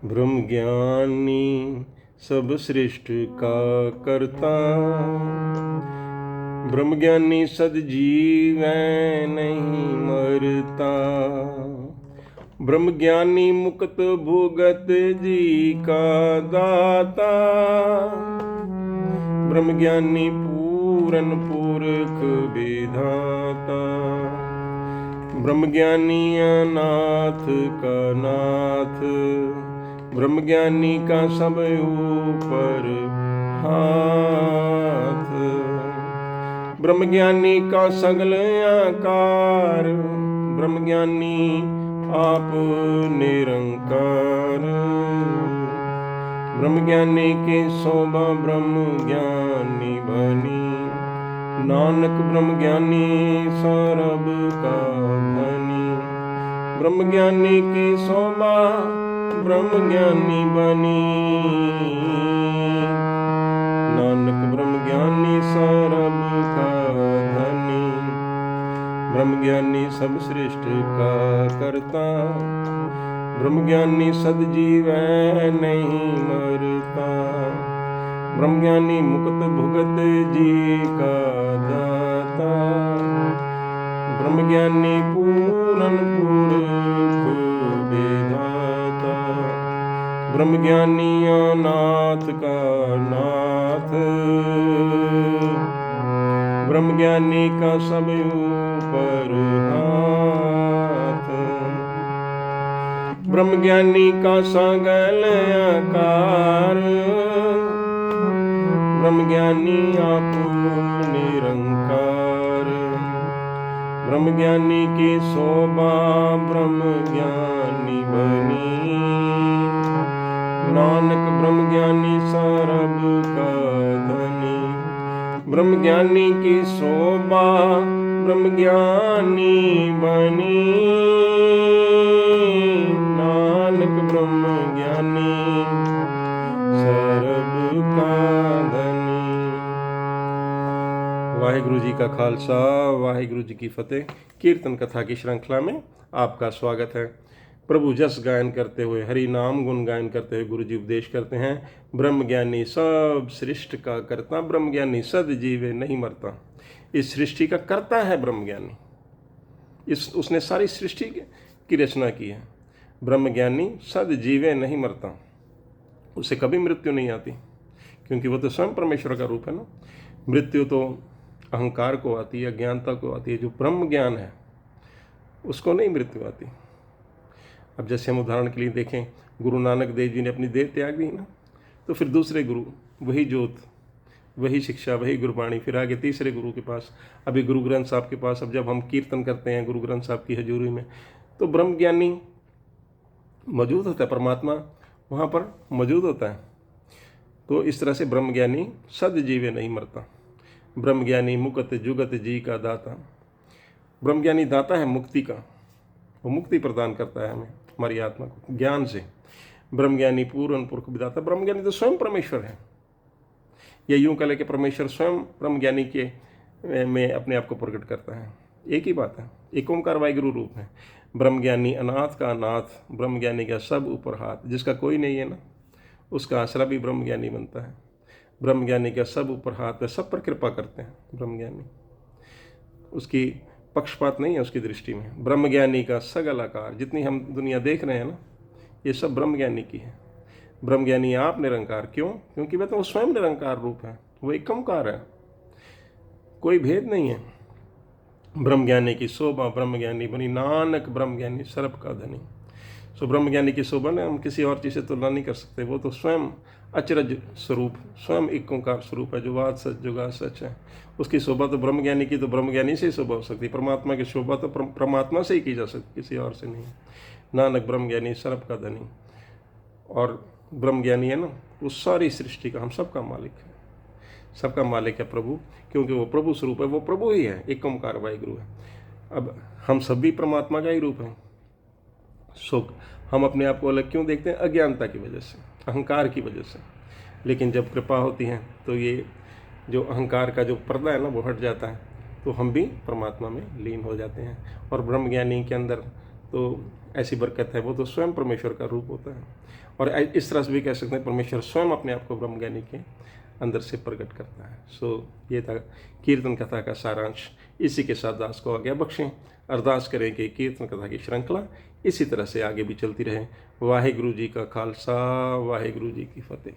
ब्रह्म ज्ञानी सब सृष्टि का करता, ब्रह्म ज्ञानी सदजीवै नहीं मरता। ब्रह्म ज्ञानी मुक्त भुगत जी का दाता, ब्रह्म ज्ञानी पूरन पुरख विधाता। ब्रह्म ज्ञानी अनाथ का नाथ, ब्रह्म ज्ञानी का सब ऊपर हाथ। ब्रह्म ज्ञानी का सगल आकार, ब्रह्म ज्ञानी आप निरंकार। ब्रह्म ज्ञानी की शोभा ब्रह्म ज्ञानी बनी, नानक ब्रह्म ज्ञानी सरब का धनी। ब्रह्म ज्ञानी की शोभा ब्रह्म ज्ञानी बनी, नानक ब्रह्म ज्ञानी सरब का धनी। ब्रह्म ज्ञानी सब सृष्टि का करता, ब्रह्म ज्ञानी सदजीवै नहीं मरता। ब्रह्म ज्ञानी मुक्त भुगत जी का दाता, ब्रह्म ज्ञानी पूरन पुरख विधाता। ब्रह्म ज्ञानी अनाथ का नाथ, ब्रह्म ज्ञानी का सब ऊपर हाथ। ब्रह्म ज्ञानी का सगल आकार, ब्रह्म ज्ञानी आप निरंकार। ब्रह्म ज्ञानी की शोभा ब्रह्म ज्ञानी बनी, नानक ब्रह्म ज्ञानी सरब का धनी। ब्रह्म ज्ञानी की शोभा ब्रह्म ज्ञानी बनी, नानक ब्रह्म ज्ञानी सरब का धनी। वाहिगुरु जी का खालसा, वाहिगुरु जी की फतेह। कीर्तन कथा की श्रृंखला में आपका स्वागत है। प्रभु जस गायन करते हुए, हरि नाम गुण गायन करते हुए गुरु जी उपदेश करते हैं, ब्रह्म ज्ञानी सब सृष्टि का करता, ब्रह्म ज्ञानी सद जीवे नहीं मरता। इस सृष्टि का करता है ब्रह्म ज्ञानी, उसने सारी सृष्टि की रचना की है। ब्रह्म ज्ञानी सद जीवे नहीं मरता, उसे कभी मृत्यु नहीं आती, क्योंकि वो तो स्वयं परमेश्वर का रूप है ना। मृत्यु तो अहंकार को आती है, अज्ञानता को आती है। जो ब्रह्म ज्ञान है उसको नहीं मृत्यु आती। अब जैसे हम उदाहरण के लिए देखें, गुरु नानक देव जी ने अपनी देह त्याग दी ना, तो फिर दूसरे गुरु, वही ज्योत, वही शिक्षा, वही गुरबाणी, फिर आगे तीसरे गुरु के पास, अभी गुरु ग्रंथ साहब के पास। अब जब हम कीर्तन करते हैं गुरु ग्रंथ साहब की हजूरी में, तो ब्रह्म ज्ञानी मौजूद होता है, परमात्मा वहाँ पर मौजूद होता है। तो इस तरह से ब्रह्म ज्ञानी सद जीवे नहीं मरता। ब्रह्म ज्ञानी मुक्त जुगत जी का दाता। ब्रह्म ज्ञानी दाता है मुक्ति का, वो मुक्ति प्रदान करता है हमें, हमारी आत्मा को ज्ञान से। ब्रह्म ज्ञानी पूर्ण पुरख विधाता। ब्रह्म ज्ञानी तो स्वयं परमेश्वर है, या यूं कह ले कि परमेश्वर स्वयं ब्रह्म ज्ञानी के में अपने आप को प्रकट करता है। एक ही बात है, एक ओंकार वाहिगुरु रूप है। ब्रह्म ज्ञानी अनाथ का नाथ, ब्रह्म ज्ञानी का सब ऊपर हाथ। जिसका कोई नहीं है ना, उसका आसरा भी ब्रह्म ज्ञानी बनता है। ब्रह्म ज्ञानी का सब ऊपर हाथ है, सब पर कृपा करते हैं ब्रह्म ज्ञानी, उसकी पक्षपात नहीं है उसकी दृष्टि में। ब्रह्म ज्ञानी का सगल आकार, जितनी हम दुनिया देख रहे हैं ना, ये सब ब्रह्म ज्ञानी की है। ब्रह्म ज्ञानी आप निरंकार। क्यों? क्योंकि वह तो स्वयं निरंकार रूप है, वो एकमकार है, कोई भेद नहीं है। ब्रह्म ज्ञानी की शोभा ब्रह्म ज्ञानी बनी, नानक ब्रह्म ज्ञानी सर्ब का धनी। सो ब्रह्म ज्ञानी की शोभा ने हम किसी और चीज़ से तुलना नहीं कर सकते। वो तो स्वयं अचरज स्वरूप, स्वयं एक ओंकार स्वरूप है, जो वाद सच जुगा सच है। उसकी शोभा तो ब्रह्म ज्ञानी की तो ब्रह्म ज्ञानी से ही शोभा हो सकती है। परमात्मा की शोभा तो परमात्मा से ही की जा सकती, किसी और से नहीं। नानक ब्रह्म ज्ञानी सर्ब का धनी। और ब्रह्म ज्ञानी है ना, वो सारी सृष्टि का, हम सबका मालिक है, सबका मालिक है प्रभु, क्योंकि वो प्रभु स्वरूप है, वो प्रभु ही है, एक ओंकार वाहिगुरु है। अब हम सब भी परमात्मा का ही रूप हैं। सो हम अपने आप को अलग क्यों देखते हैं? अज्ञानता की वजह से, अहंकार की वजह से। लेकिन जब कृपा होती है तो ये जो अहंकार का जो पर्दा है ना, वो हट जाता है, तो हम भी परमात्मा में लीन हो जाते हैं। और ब्रह्म ज्ञानी के अंदर तो ऐसी बरकत है, वो तो स्वयं परमेश्वर का रूप होता है। और इस तरह से भी कह सकते हैं परमेश्वर स्वयं अपने आप को ब्रह्मज्ञानी के अंदर से प्रकट करता है। ये था कीर्तन कथा का सारांश। इसी के साथ दास को आज्ञा बख्शें। अरदास करें कि कीर्तन कथा की श्रृंखला इसी तरह से आगे भी चलती रहे। वाहिगुरु जी का खालसा, वाहिगुरु जी की फतेह।